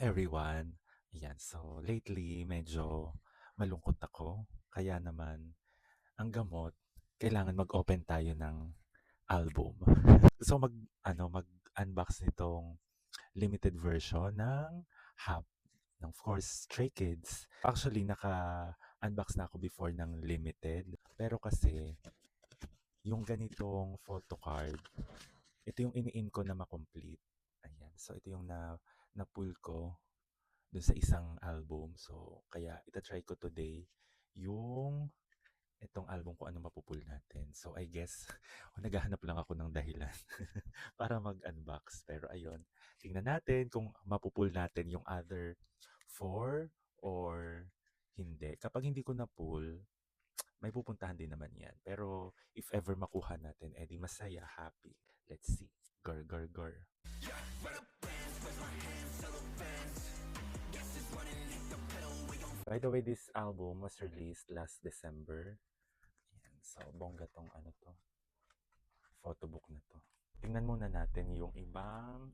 everyone. Ayan, so lately medyo malungkot ako. Kaya naman, ang gamot, kailangan mag-open tayo ng album. Gusto ko mag-unbox nitong limited version ng Hub, ng of course, Stray Kids. Actually, naka-unbox na ako before ng limited. Pero kasi, yung ganitong photo card, ito yung ini-aim ko na ma-complete. Ayan, so ito yung na-pull ko dun sa isang album. So, kaya ita-try ko today yung itong album kung ano mapupul natin. So, I guess, naghahanap lang ako ng dahilan para mag-unbox. Pero ayun, tingnan natin kung mapupul natin yung other four or hindi. Kapag hindi ko na-pull, may pupuntahan din naman yan. Pero if ever makuha natin, edi masaya, happy. Let's see. Gar, gar, gar. By the way, this album was released last December. Ayan, so bongga tong ano to, photobook na to. Tingnan muna natin yung ibang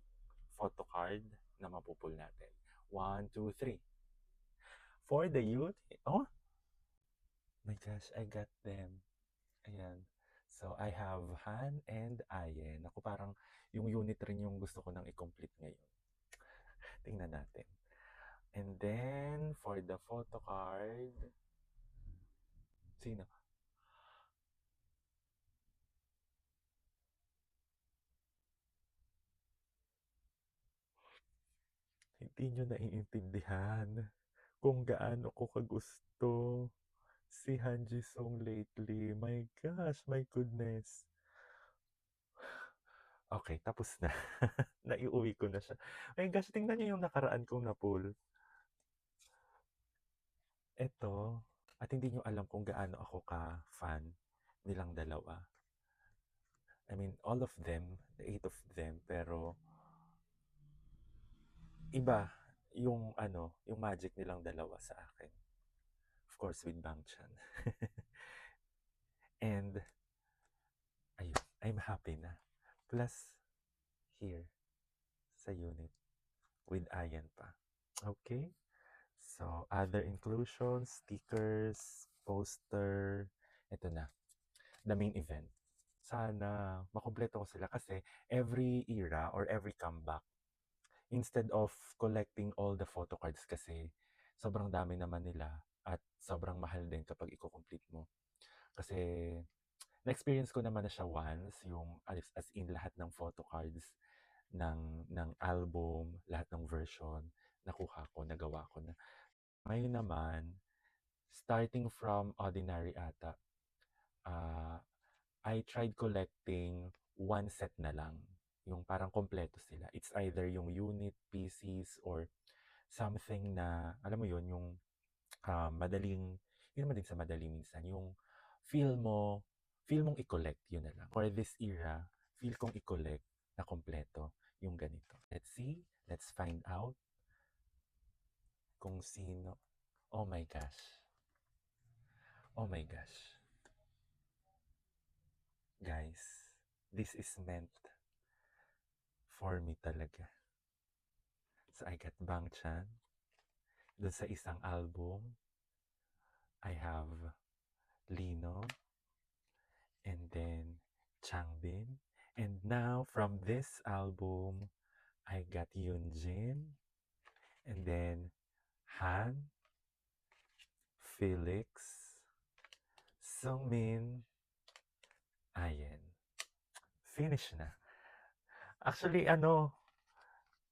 photo card na mapupul natin. 1, 2, 3. For the youth. Oh my gosh, I got them. Ayan. So, I have Han and Ayen. Ako parang yung unit rin yung gusto ko nang i-complete ngayon. Tingnan natin. And then, for the photo card, sino? Hindi nyo naiintindihan kung gaano ko kagusto si Han Ji-sung lately. My gosh, my goodness. Okay, tapos na. Naiuwi ko na siya. My gosh, tingnan niyo yung nakaraan kong na-pull. Eto, at hindi nyo alam kung gaano ako ka-fan nilang dalawa. I mean, all of them, the 8 of them, pero iba yung ano, yung magic nilang dalawa sa akin. Of course, with Bang Chan. And, ayun, I'm happy na. Plus, here, sa unit, with Ayan pa. Okay? So, other inclusions, stickers, poster, ito na, the main event. Sana makumpleto ko sila kasi every era or every comeback, instead of collecting all the photo cards kasi sobrang dami naman nila at sobrang mahal din kapag i-complete mo. Kasi na-experience ko naman na siya once, yung as in lahat ng photo cards ng album, lahat ng version, nakuha ko, nagawa ko na. Ngayon naman, starting from Ordinary ata, uh, I tried collecting one set na lang. Yung parang kompleto sila. It's either yung unit, pieces, or something na, alam mo yun, yung madaling, yun naman din sa madali minsan, yung feel mo, feel mong i-collect, yun na lang. For this era, feel kong i-collect na kompleto yung ganito. Let's see, let's find out kung sino. Oh my gosh. Oh my gosh. Guys, this is meant for me talaga. So I got Bang Chan. Doon sa isang album, I have Lino, and then Changbin. And now from this album, I got Yunjin, and then Han, Felix, Sungmin, Ayen. Finish na. Actually,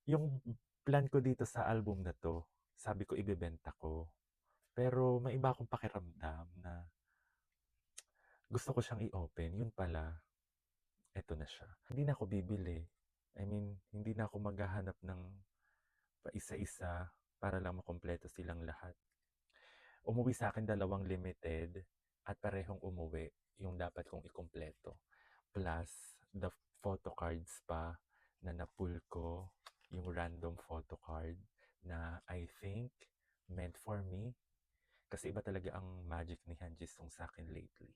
yung plan ko dito sa album na to, sabi ko ibebenta ko. Pero may iba akong pakiramdam na gusto ko siyang i-open. Yun pala, eto na siya. Hindi na ako bibili. I mean, hindi na ako maghahanap ng paisa-isa para lang makompleto silang lahat. Umuwi sa akin dalawang limited at parehong umuwi yung dapat kong ikumpleto. Plus, the photo cards pa na napull ko, yung random photo card na I think meant for me. Kasi iba talaga ang magic ni Han Ji-sung sa akin lately.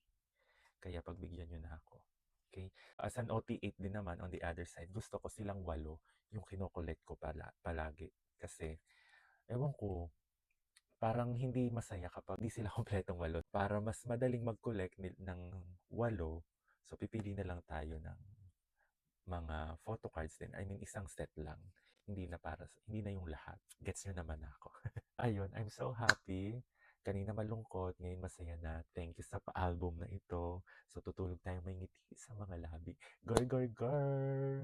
Kaya pagbigyan nyo na ako. Okay? As an OT8 din naman, on the other side, gusto ko silang 8 yung kinokollect ko palagi. Kasi, ewan ko, parang hindi masaya kapag di sila kumpletong 8. Para mas madaling mag-collect ng 8, so pipili na lang tayo ng mga photo cards din. I mean, isang set lang. Hindi na yung lahat. Gets nyo naman ako. Ayun, I'm so happy. Kanina malungkot, ngayon masaya na. Thank you sa album na ito. So tutulog tayong may ngiti sa mga labi. Gor, gor, gor!